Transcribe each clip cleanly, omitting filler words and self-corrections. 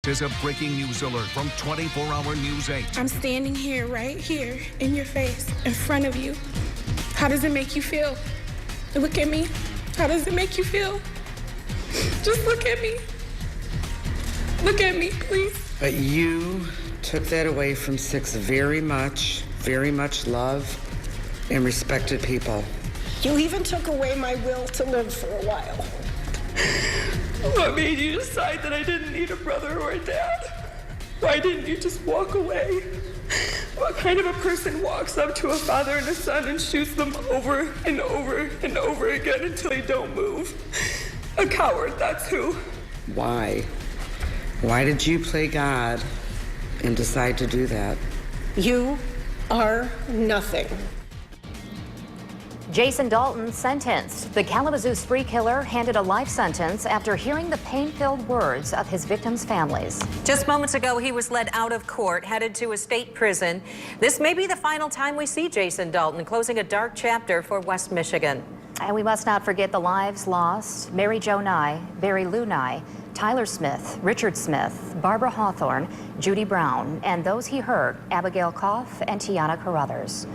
is a breaking news alert from 24-Hour News 8. I'm standing here, right here, in your face, in front of you. How does it make you feel? Look at me. How does it make you feel? Just look at me. Look at me, please. But you took that away from 6 very much loved and respected people. You even took away my will to live for a while. What made you decide that I didn't need a brother or a dad? Why didn't you just walk away? What kind of a person walks up to a father and a son and shoots them over and over and over again until they don't move? A coward, that's who. Why? Why did you play God and decide to do that? You are nothing. Jason Dalton sentenced. The Kalamazoo spree killer handed a life sentence after hearing the pain-filled words of his victims' families. Just moments ago, he was led out of court, headed to a state prison. This may be the final time we see Jason Dalton, closing a dark chapter for West Michigan. And we must not forget the lives lost. Mary Jo Nye, Barry Lou Nye, Tyler Smith, Richard Smith, Barbara Hawthorne, Judy Brown, and those he hurt, Abigail Koff and Tiana Carruthers.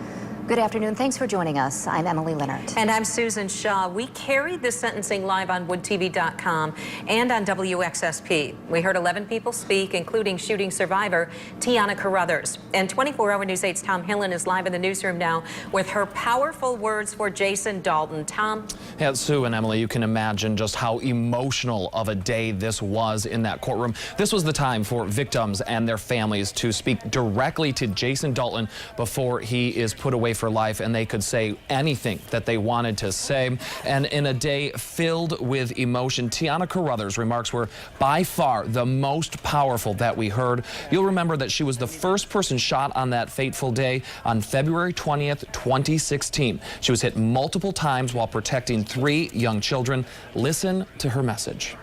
Good afternoon. Thanks for joining us. I'm Emily Leonard. And I'm Susan Shaw. We carried this sentencing live on WoodTV.com and on WXSP. We heard 11 people speak, including shooting survivor Tiana Carruthers. And 24-Hour News 8's Tom Hillen is live in the newsroom now with her powerful words for Jason Dalton. Tom? Yeah, Sue and Emily, you can imagine just how emotional of a day this was in that courtroom. This was the time for victims and their families to speak directly to Jason Dalton before he is put away for life, and they could say anything that they wanted to say. And in a day filled with emotion, Tiana Carruthers' remarks were by far the most powerful that we heard. You'll remember that she was the first person shot on that fateful day on February 20th, 2016. She was hit multiple times while protecting 3 young children. Listen to her message.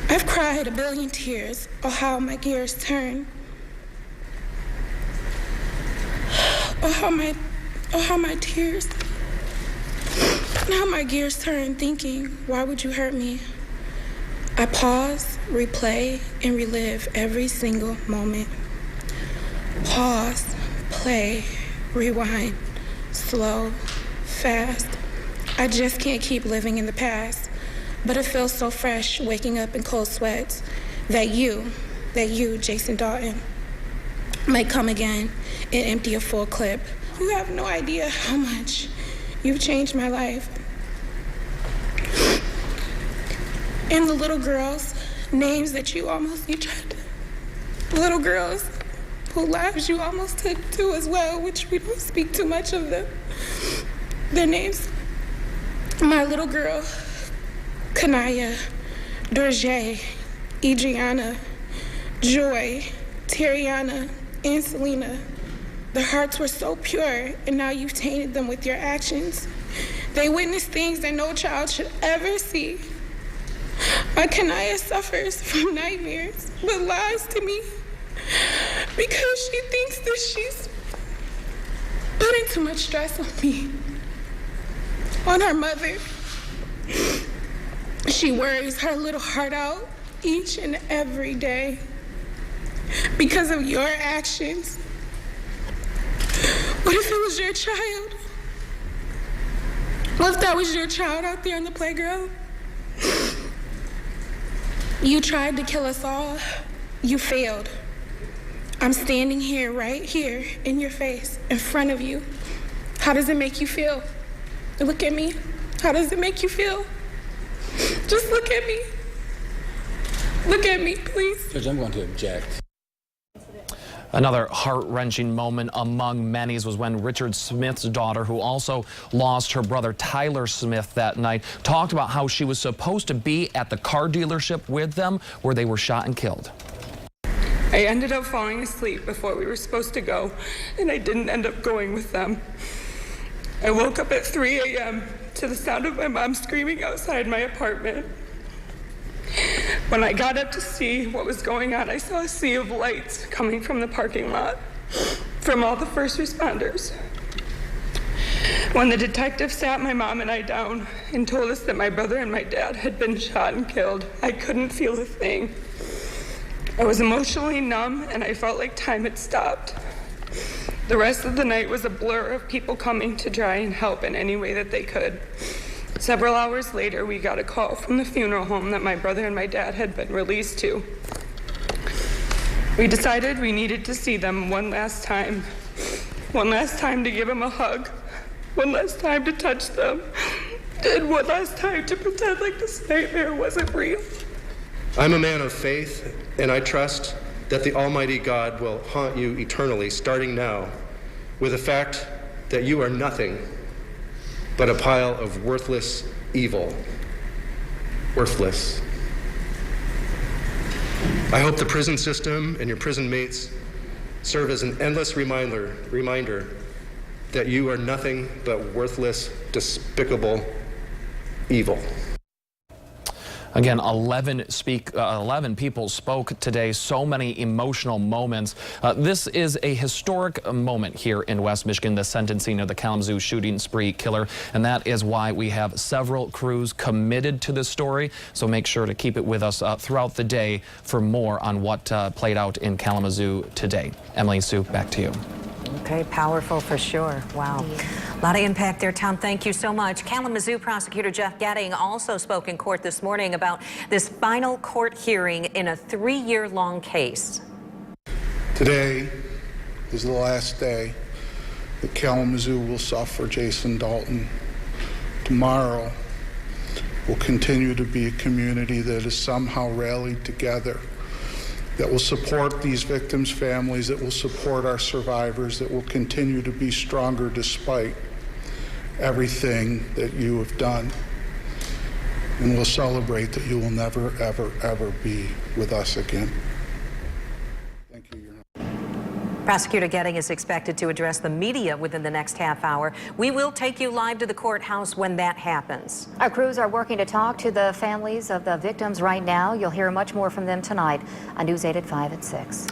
I've cried a billion tears. Oh, how my gears turn. Oh, how my tears, and how my gears turn thinking, why would you hurt me? I pause, replay, and relive every single moment. Pause, play, rewind, slow, fast. I just can't keep living in the past, but it feels so fresh waking up in cold sweats that you, Jason Dalton, might come again and empty a full clip. You have no idea how much you've changed my life. And the little girls, names that you tried to, little girls whose lives you almost took too as well, which we don't speak too much of them. Their names, my little girl, Kanaya, Dorje, Adriana, Joy, Tariana, and Selena. Their hearts were so pure, and now you've tainted them with your actions. They witnessed things that no child should ever see. My Kanaya suffers from nightmares, but lies to me because she thinks that she's putting too much stress on me, on her mother. She worries her little heart out each and every day because of your actions. What if it was your child? What if that was your child out there in the playground? You tried to kill us all. You failed. I'm standing here, right here, in your face, in front of you. How does it make you feel? Look at me. How does it make you feel? Just look at me. Look at me, please. Judge, I'm going to object. Another heart-wrenching moment among many was when Richard Smith's daughter, who also lost her brother Tyler Smith that night, talked about how she was supposed to be at the car dealership with them where they were shot and killed. I ended up falling asleep before we were supposed to go, and I didn't end up going with them. I woke up at 3 a.m. to the sound of my mom screaming outside my apartment. When I got up to see what was going on, I saw a sea of lights coming from the parking lot from all the first responders. When the detective sat my mom and I down and told us that my brother and my dad had been shot and killed, I couldn't feel a thing. I was emotionally numb and I felt like time had stopped. The rest of the night was a blur of people coming to try and help in any way that they could. Several hours later, we got a call from the funeral home that my brother and my dad had been released to. We decided we needed to see them one last time to give them a hug, one last time to touch them, and one last time to pretend like this nightmare wasn't real. I'm a man of faith, and I trust that the Almighty God will haunt you eternally, starting now, with the fact that you are nothing but a pile of worthless evil. Worthless. I hope the prison system and your prison mates serve as an endless reminder that you are nothing but worthless, despicable evil. Again, 11 people spoke today, so many emotional moments. This is a historic moment here in West Michigan, the sentencing of the Kalamazoo shooting spree killer, and that is why we have several crews committed to this story, so make sure to keep it with us throughout the day for more on what played out in Kalamazoo today. Emily and Sue, back to you. Okay, powerful for sure. Wow. A lot of impact there, Tom. Thank you so much. Kalamazoo prosecutor Jeff Getting also spoke in court this morning about this final court hearing in a 3-year-long case. Today is the last day that Kalamazoo will suffer Jason Dalton. Tomorrow will continue to be a community that is somehow rallied together, that will support these victims' families, that will support our survivors, that will continue to be stronger despite everything that you have done. And we'll celebrate that you will never, ever, ever be with us again. Thank you, Your Honor. Prosecutor Getting is expected to address the media within the next half hour. We will take you live to the courthouse when that happens. Our crews are working to talk to the families of the victims right now. You'll hear much more from them tonight on News 8 at 5 at 6.